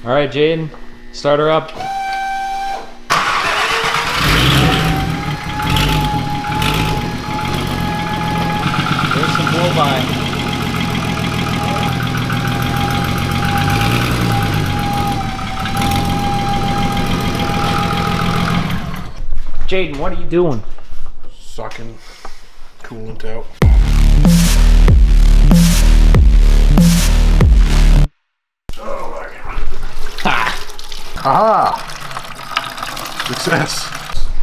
All right, Jaden, start her up. There's some blow by. Jaden, what are you doing? Sucking coolant out. Oh my god. Ha! Ah! Success.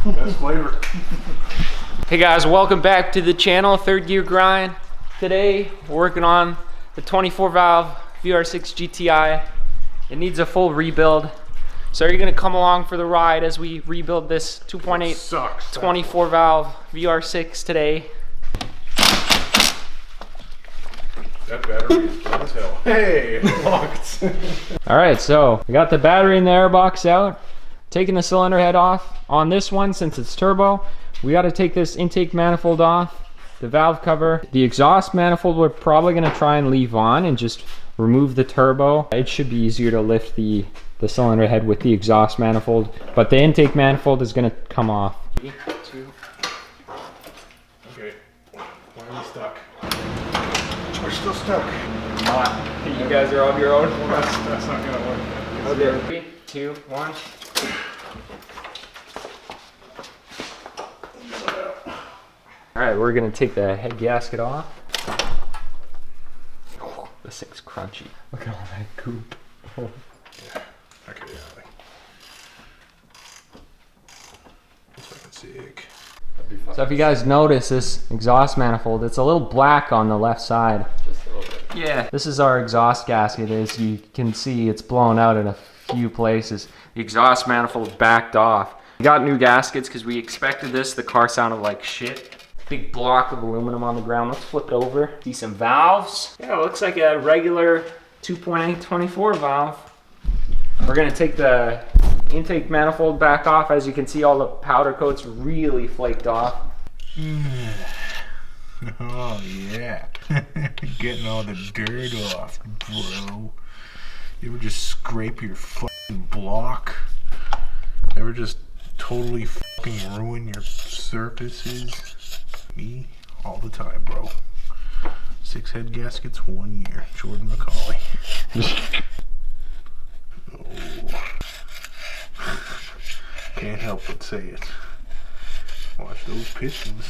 Best flavor. Hey guys, welcome back to the channel, Third Gear Grind. Today, we're working on the 24 valve VR6 GTI. It needs a full rebuild. So you're gonna come along for the ride as we rebuild this 2.8 24 valve VR6 today. That battery is good as hell. Hey, it locked. All right, so we got the battery in the airbox out. Taking the cylinder head off. On this one, since it's turbo, we gotta take this intake manifold off, the valve cover. The exhaust manifold we're probably gonna try and leave on and just remove the turbo. It should be easier to lift the cylinder head with the exhaust manifold, but the intake manifold is gonna come off. 3, 2. Okay, why are we stuck? We're still stuck. You guys are on your own. Well, that's not gonna work. Okay, 3, 2, 1. All right, we're gonna take the head gasket off. Oh, this thing's crunchy. Look at all that goop. Oh. Okay, yeah. That's fucking sick. So if you guys notice this exhaust manifold, it's a little black on the left side. Just a little bit. Yeah. This is our exhaust gasket. As you can see, it's blown out in a few places. The exhaust manifold backed off. We got new gaskets because we expected this. The car sounded like shit. Big block of aluminum on the ground. Let's flip it over. See some valves. Yeah, it looks like a regular 2.8 24 valve. We're gonna take the intake manifold back off. As you can see, all the powder coat's really flaked off. Oh yeah. Getting all the dirt off, bro. You ever just scrape your fucking block? Ever just totally fucking ruin your surfaces? Me? All the time, bro. 6 head gaskets, 1 year. Jordan McCauley. Oh. Can't help but say it. Watch those pistons.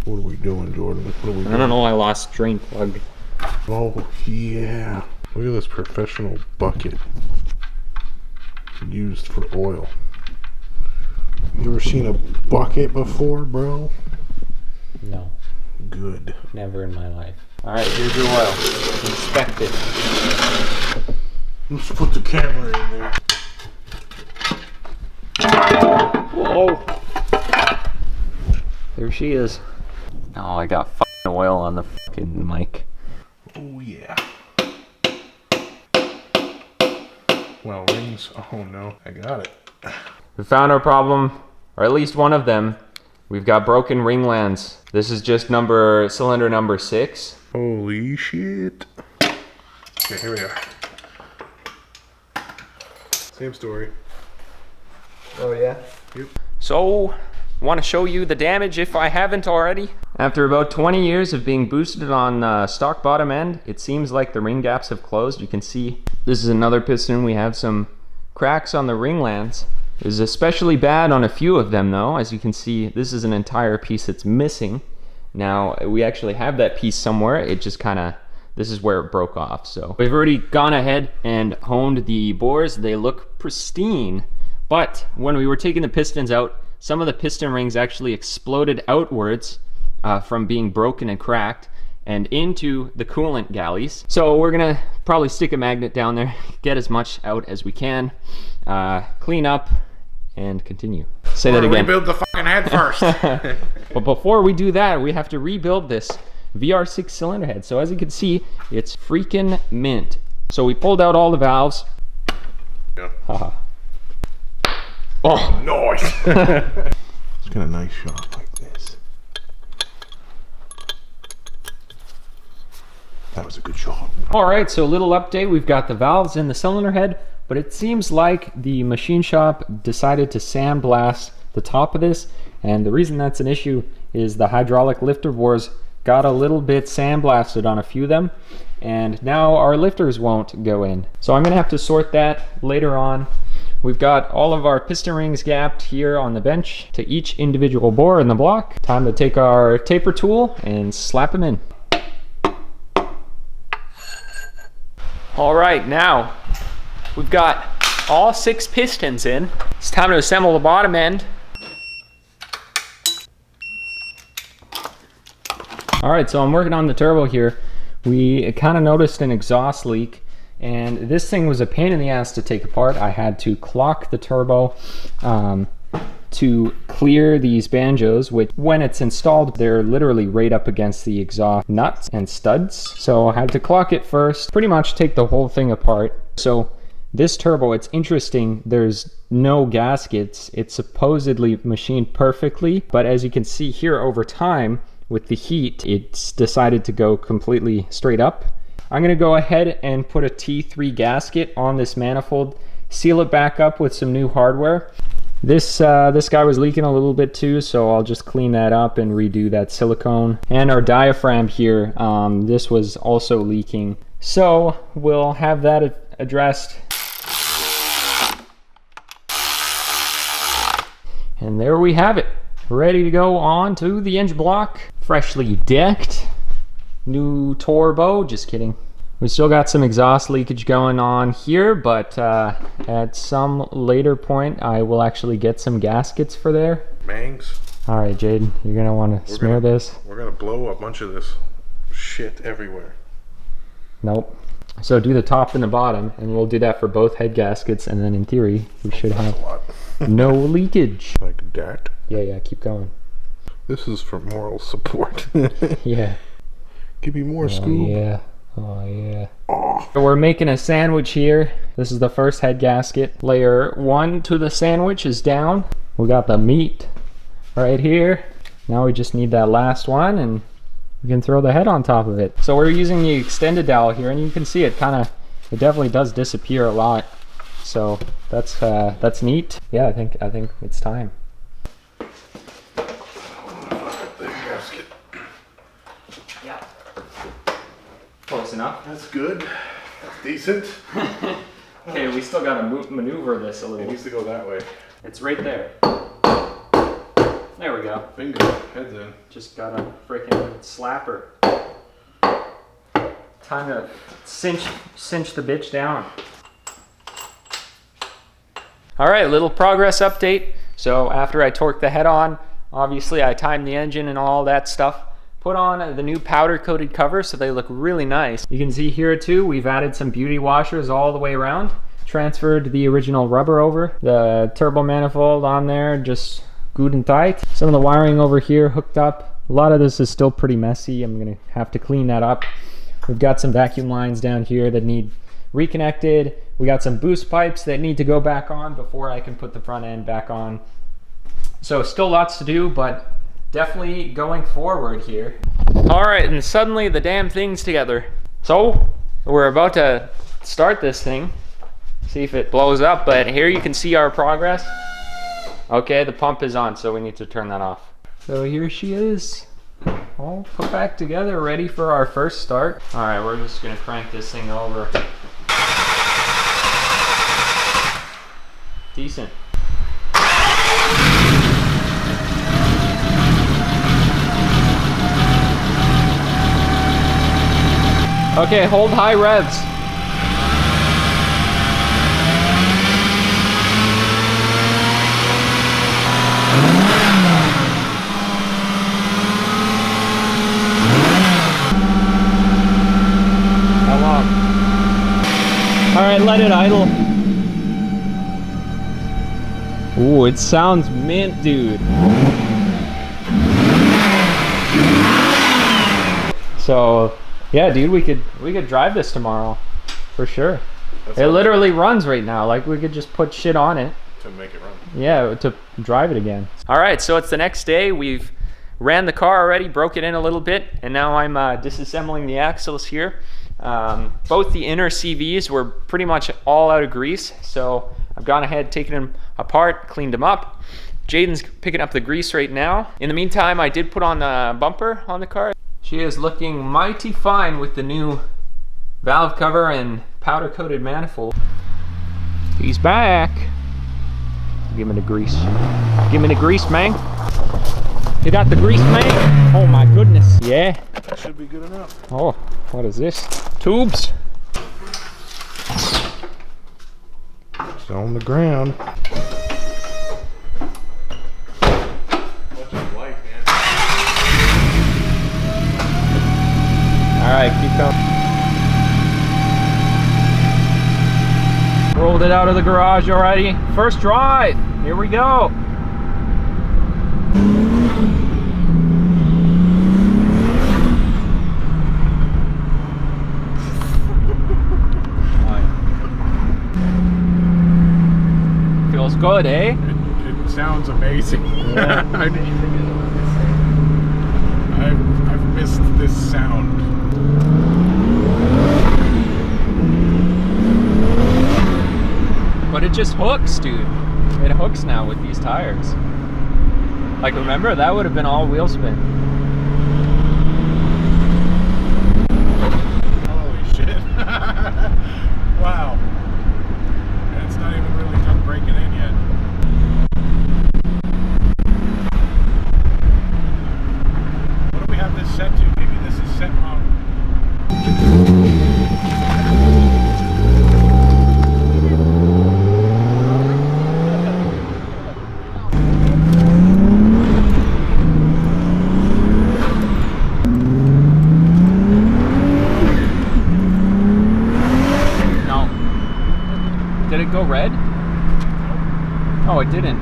What are we doing, Jordan? What are we doing? I don't know, I lost drain plug. Oh, yeah. Look at this professional bucket used for oil. You ever seen a bucket before, bro? No, Good. never in my life. All right, here's your oil. Inspect it. Let's put the camera in there. Whoa! There she is. Oh, I got fucking oil on the fucking mic. Oh, yeah. Well, rings. Oh, no. I got it. We found our problem, or at least one of them. We've got broken ring lands. This is just cylinder number 6. Holy shit. Okay, here we are. Same story. Oh yeah? Yep. So, want to show you the damage if I haven't already? After about 20 years of being boosted on stock bottom end, it seems like the ring gaps have closed. You can see this is another piston. We have some cracks on the ring lands. It is especially bad on a few of them though. As you can see, this is an entire piece that's missing. Now, we actually have that piece somewhere. It just this is where it broke off. So we've already gone ahead and honed the bores. They look pristine. But when we were taking the pistons out, some of the piston rings actually exploded outwards from being broken and cracked and into the coolant galleys. So we're gonna probably stick a magnet down there, get as much out as we can, clean up, and continue. Say that again. Rebuild the fucking head first. But before we do that, we have to rebuild this VR6 cylinder head. So as you can see, it's freaking mint. So we pulled out all the valves. Yeah. Haha. Oh, nice. Let's get a nice shot like this. That was a good shot. All right, so a little update. We've got the valves in the cylinder head, but it seems like the machine shop decided to sandblast the top of this, and the reason that's an issue is the hydraulic lifter bores got a little bit sandblasted on a few of them, and now our lifters won't go in. So I'm gonna have to sort that later on. We've got all of our piston rings gapped here on the bench to each individual bore in the block. Time to take our taper tool and slap them in. All right, now we've got all 6 pistons in. It's time to assemble the bottom end. All right, so I'm working on the turbo here. We kind of noticed an exhaust leak, and this thing was a pain in the ass to take apart. I had to clock the turbo to clear these banjos, which when it's installed, they're literally right up against the exhaust nuts and studs. So I had to clock it first, pretty much take the whole thing apart. So this turbo, it's interesting, there's no gaskets. It's supposedly machined perfectly, but as you can see here over time, with the heat, it's decided to go completely straight up. I'm gonna go ahead and put a T3 gasket on this manifold, seal it back up with some new hardware. This guy was leaking a little bit too, so I'll just clean that up and redo that silicone. And our diaphragm here, this was also leaking. So we'll have that addressed. And there we have it. Ready to go on to the engine block. Freshly decked. New turbo, just kidding. We still got some exhaust leakage going on here, but at some later point, I will actually get some gaskets for there. Bangs. All right, Jaden, you're gonna want to smear this. We're gonna blow a bunch of this shit everywhere. Nope. So do the top and the bottom, and we'll do that for both head gaskets, and then in theory, we should have no leakage. Like that? Yeah, keep going. This is for moral support. Yeah. Give me more, Scoob. Yeah. Oh yeah. Oh. So we're making a sandwich here. This is the first head gasket. Layer 1 to the sandwich is down. We got the meat right here. Now we just need that last one, and we can throw the head on top of it. So we're using the extended dowel here, and you can see it it definitely does disappear a lot. So that's neat. Yeah, I think it's time. Yeah. Close enough. That's good. That's decent. Okay, we still gotta maneuver this a little. It needs to go that way. It's right there. There we go. Bingo. Heads in. Just got a freaking slapper. Time to cinch the bitch down. All right, little progress update. So after I torqued the head on, obviously I timed the engine and all that stuff. Put on the new powder coated covers so they look really nice. You can see here too, we've added some beauty washers all the way around. Transferred the original rubber over. The turbo manifold on there, just good and tight. Some of the wiring over here hooked up. A lot of this is still pretty messy. I'm gonna have to clean that up. We've got some vacuum lines down here that need reconnected. We got some boost pipes that need to go back on before I can put the front end back on. So still lots to do, but definitely going forward here. All right, and suddenly the damn thing's together. So we're about to start this thing, see if it blows up, but here you can see our progress. Okay, the pump is on, so we need to turn that off. So here she is, all put back together, ready for our first start. All right, we're just gonna crank this thing over. Decent. Okay, hold high revs. How long? All right, let it idle. Ooh, it sounds mint, dude. So, yeah, dude, we could drive this tomorrow, for sure. It literally runs right now. Like, we could just put shit on it to make it run. Yeah, to drive it again. All right, so it's the next day. We've ran the car already, broke it in a little bit, and now I'm disassembling the axles here. Both the inner CVs were pretty much all out of grease, so I've gone ahead, taken them apart, cleaned them up. Jaden's picking up the grease right now. In the meantime, I did put on the bumper on the car. She is looking mighty fine with the new valve cover and powder coated manifold. He's back. Give me the grease. Give me the grease, man. You got the grease, man? Oh my goodness. Yeah. That should be good enough. Oh, what is this? Tubes. It's on the ground. Alright, keep going. Rolled it out of the garage already. First drive. Here we go. Feels good, eh? It sounds amazing. Yeah. I've missed this sound. But it just hooks, dude. It hooks now with these tires. Like, remember, that would have been all wheel spin. Holy shit. Wow. And it's not even really done breaking in yet. What do we have this set to? Maybe this is set wrong. Did it go red? Oh, it didn't.